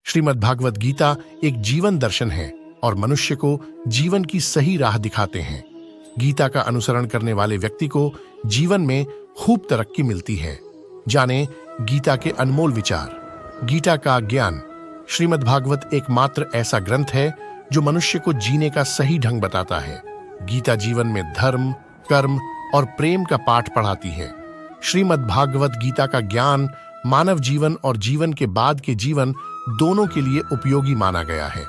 श्रीमद् भागवत गीता एक जीवन दर्शन है और मनुष्य को जीवन की सही राह दिखाते हैं। गीता का अनुसरण करने वाले व्यक्ति को जीवन में खूब तरक्की मिलती है। जाने गीता के अनमोल विचार। गीता का ज्ञान। श्रीमद् भागवत एकमात्र ऐसा ग्रंथ है जो मनुष्य को जीने का सही ढंग बताता है। गीता जीवन में धर्म, कर्म और प्रेम का पाठ पढ़ाती है। श्रीमद् भागवत गीता का ज्ञान मानव जीवन और जीवन के बाद के जीवन दोनों के लिए उपयोगी माना गया है।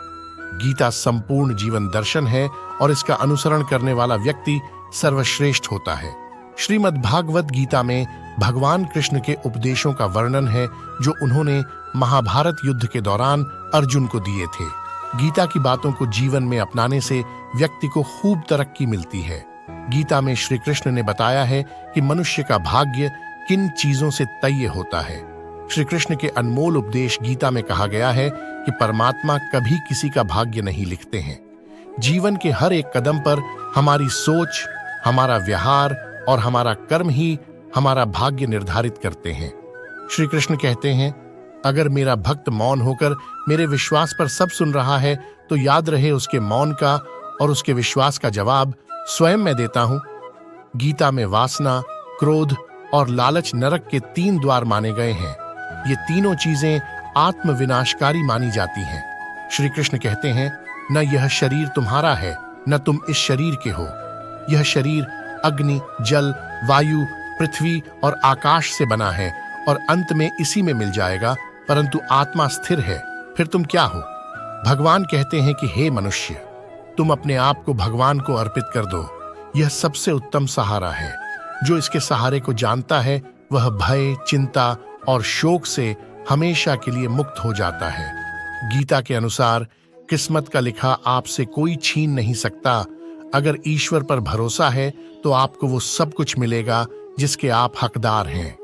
गीता संपूर्ण जीवन दर्शन है और इसका अनुसरण करने वाला व्यक्ति सर्वश्रेष्ठ होता है। श्रीमद् भागवत गीता में भगवान कृष्ण के उपदेशों का वर्णन है जो उन्होंने महाभारत युद्ध के दौरान अर्जुन को दिए थे। गीता की बातों को जीवन में अपनाने से व्यक्ति को खूब तरक्की मिलती है। गीता में श्री कृष्ण ने बताया है कि मनुष्य का भाग्य किन चीजों से तय होता है। श्री कृष्ण के अनमोल उपदेश गीता में कहा गया है कि परमात्मा कभी किसी का भाग्य नहीं लिखते हैं। जीवन के हर एक कदम पर हमारी सोच, हमारा व्यवहार और हमारा कर्म ही हमारा भाग्य निर्धारित करते हैं। श्री कृष्ण कहते हैं, अगर मेरा भक्त मौन होकर मेरे विश्वास पर सब सुन रहा है तो याद रहे उसके मौन का और उसके विश्वास का जवाब स्वयं मैं देता हूं। गीता में वासना, क्रोध और लालच नरक के 3 द्वार माने गए हैं। ये तीनों चीजें आत्म विनाशकारी मानी जाती हैं। श्री कृष्ण कहते हैं, न यह शरीर तुम्हारा है न तुम इस शरीर के हो। यह शरीर अग्नि, जल, वायु, पृथ्वी और आकाश से बना है और अंत में इसी में मिल जाएगा, परंतु आत्मा स्थिर है। फिर तुम क्या हो? भगवान कहते हैं कि हे मनुष्य, तुम अपने आप को भगवान को अर्पित कर दो। यह सबसे उत्तम सहारा है। जो इसके सहारे को जानता है वह भय, चिंता और शोक से हमेशा के लिए मुक्त हो जाता है। गीता के अनुसार किस्मत का लिखा आपसे कोई छीन नहीं सकता। अगर ईश्वर पर भरोसा है तो आपको वो सब कुछ मिलेगा जिसके आप हकदार हैं।